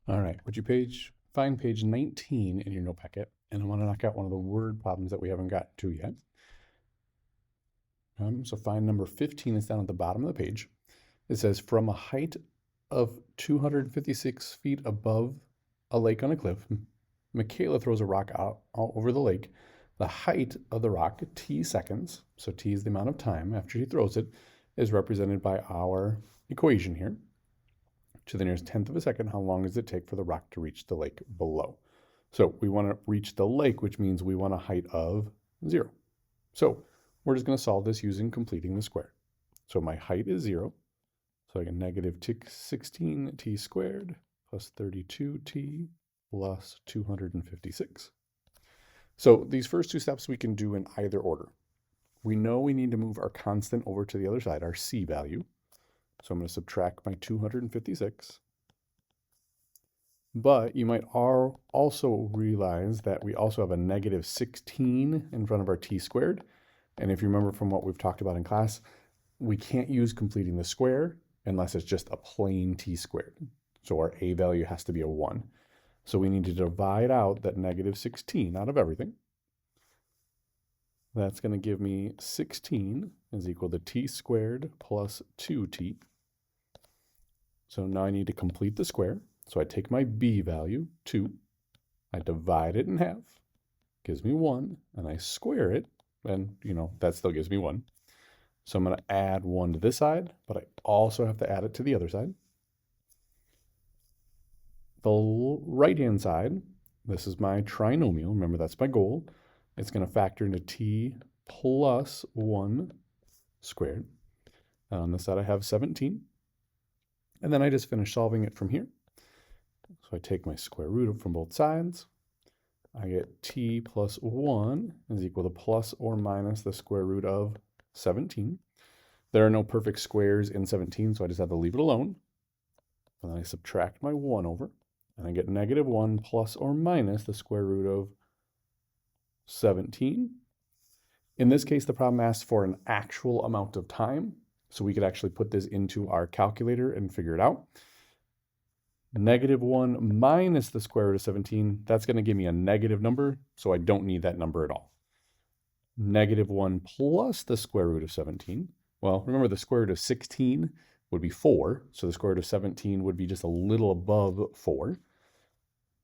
All right, would you find page 19 in your note packet? And I want to knock out one of the word problems that we haven't got to yet. So find number 15 is down at the bottom of the page. It says, from a height of 256 feet above a lake on a cliff, Michaela throws a rock out over the lake. The height of the rock, t seconds, so t is the amount of time after she throws it, is represented by our equation here. To the nearest tenth of a second, how long does it take for the rock to reach the lake below? So we want to reach the lake, which means we want a height of 0. So we're just going to solve this using completing the square. So my height is 0. So I get negative 16t squared plus 32t plus 256. So these first two steps we can do in either order. We know we need to move our constant over to the other side, our c value. So I'm going to subtract my 256. But you might also realize that we also have a negative 16 in front of our t squared. And if you remember from what we've talked about in class, we can't use completing the square unless it's just a plain t squared. So our a value has to be a 1. So we need to divide out that negative 16 out of everything. That's going to give me 16 is equal to t squared plus 2t. So now I need to complete the square. So I take my b value, 2, I divide it in half, gives me 1, and I square it, and that still gives me 1. So I'm going to add 1 to this side, but I also have to add it to the other side. The right-hand side, this is my trinomial. Remember, that's my goal. It's going to factor into t plus 1 squared. And on this side, I have 17. And then I just finish solving it from here. So I take my square root from both sides. I get t plus 1 is equal to plus or minus the square root of 17. There are no perfect squares in 17, so I just have to leave it alone. And then I subtract my 1 over, and I get negative 1 plus or minus the square root of 17. In this case, the problem asks for an actual amount of time, so we could actually put this into our calculator and figure it out. Negative 1 minus the square root of 17, that's going to give me a negative number, so I don't need that number at all. Negative 1 plus the square root of 17, well, remember the square root of 16 would be 4, so the square root of 17 would be just a little above 4.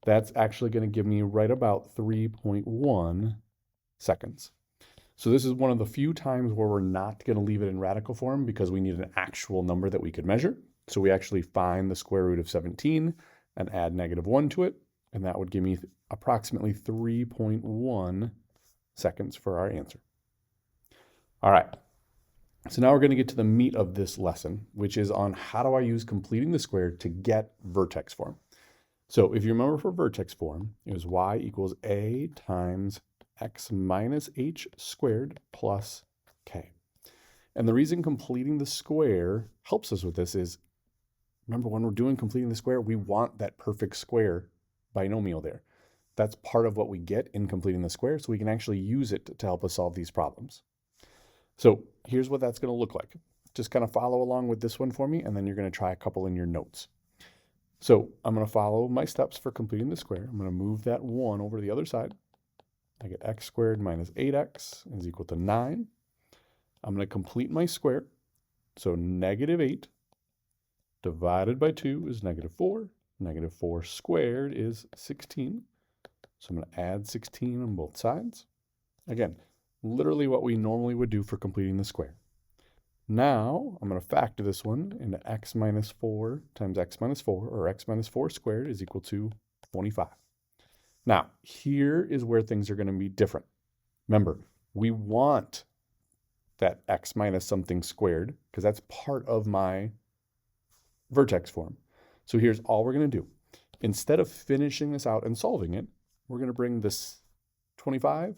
That's actually going to give me right about 3.1 seconds. So this is one of the few times where we're not going to leave it in radical form because we need an actual number that we could measure. So we actually find the square root of 17 and add negative 1 to it, and that would give me approximately 3.1 seconds for our answer. All right, so now we're going to get to the meat of this lesson, which is on how do I use completing the square to get vertex form. So if you remember for vertex form, it was y equals a times x minus h squared plus k. And the reason completing the square helps us with this is, remember when we're doing completing the square, we want that perfect square binomial there. That's part of what we get in completing the square, so we can actually use it to help us solve these problems. So here's what that's going to look like. Just kind of follow along with this one for me, and then you're going to try a couple in your notes. So I'm going to follow my steps for completing the square. I'm going to move that 1 over to the other side. I get x squared minus 8x is equal to 9. I'm going to complete my square. So negative 8 divided by 2 is negative 4. Negative 4 squared is 16. So I'm going to add 16 on both sides. Again, literally what we normally would do for completing the square. Now I'm going to factor this one into x minus 4 times x minus 4, or x minus 4 squared is equal to 25. Now, here is where things are going to be different. Remember, we want that x minus something squared because that's part of my vertex form. So here's all we're going to do. Instead of finishing this out and solving it, we're going to bring this 25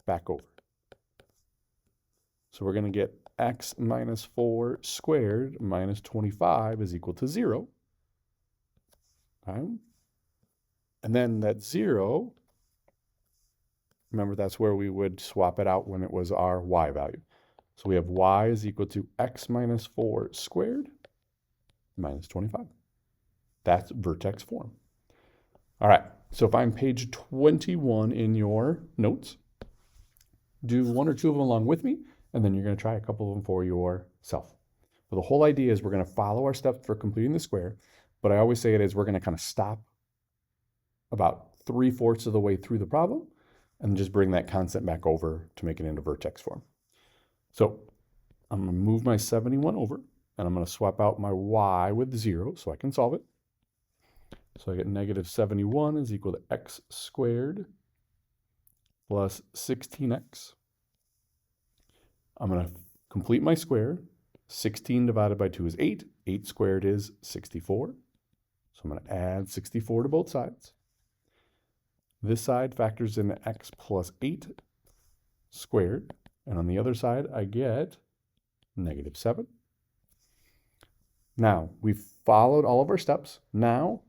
back over. So we're going to get x minus 4 squared minus 25 is equal to 0. Okay. And then that 0, remember that's where we would swap it out when it was our y value. So we have y is equal to x minus 4 squared minus 25. That's vertex form. All right, so find page 21 in your notes. Do one or two of them along with me, and then you're going to try a couple of them for yourself. But the whole idea is we're going to follow our steps for completing the square, but I always say it is we're going to kind of stop about 3/4 of the way through the problem and just bring that constant back over to make it into vertex form. So I'm going to move my 71 over, and I'm going to swap out my y with 0 so I can solve it. So I get negative 71 is equal to x squared plus 16x. I'm going to complete my square. 16 divided by 2 is 8. 8 squared is 64. So I'm going to add 64 to both sides. This side factors in x plus 8 squared. And on the other side, I get negative 7. Now, we've followed all of our steps. Now,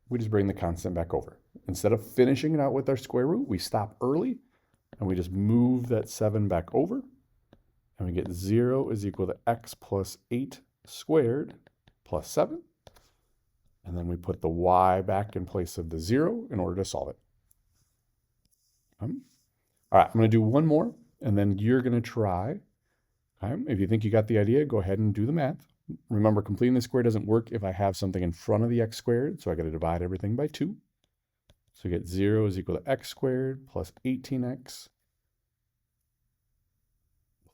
we just bring the constant back over. Instead of finishing it out with our square root, we stop early, and we just move that 7 back over. And we get 0 is equal to x plus 8 squared plus 7. And then we put the y back in place of the 0 in order to solve it. All right, I'm going to do one more, and then you're going to try. If you think you got the idea, go ahead and do the math. Remember, completing the square doesn't work if I have something in front of the x squared, so I got to divide everything by 2. So we get 0 is equal to x squared plus 18x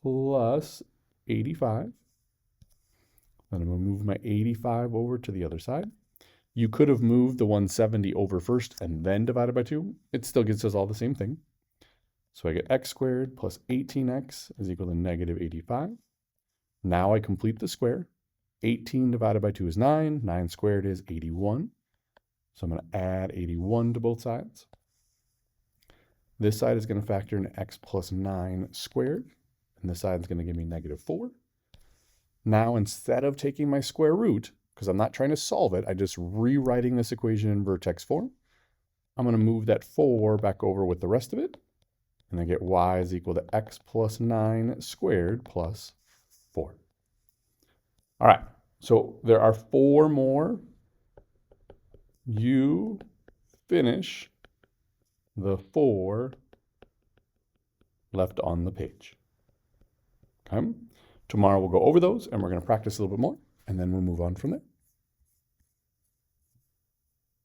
plus 85. Then I'm going to move my 85 over to the other side. You could have moved the 170 over first and then divided by 2. It still gives us all the same thing. So I get x squared plus 18x is equal to negative 85. Now I complete the square. 18 divided by 2 is 9. 9 squared is 81. So I'm going to add 81 to both sides. This side is going to factor in x plus 9 squared. And this side is going to give me negative 4. Now, instead of taking my square root, because I'm not trying to solve it, I'm just rewriting this equation in vertex form. I'm going to move that 4 back over with the rest of it. And I get y is equal to x plus 9 squared plus 4. All right, so there are 4 more. You finish the 4 left on the page. Okay? Tomorrow we'll go over those, and we're going to practice a little bit more, and then we'll move on from there.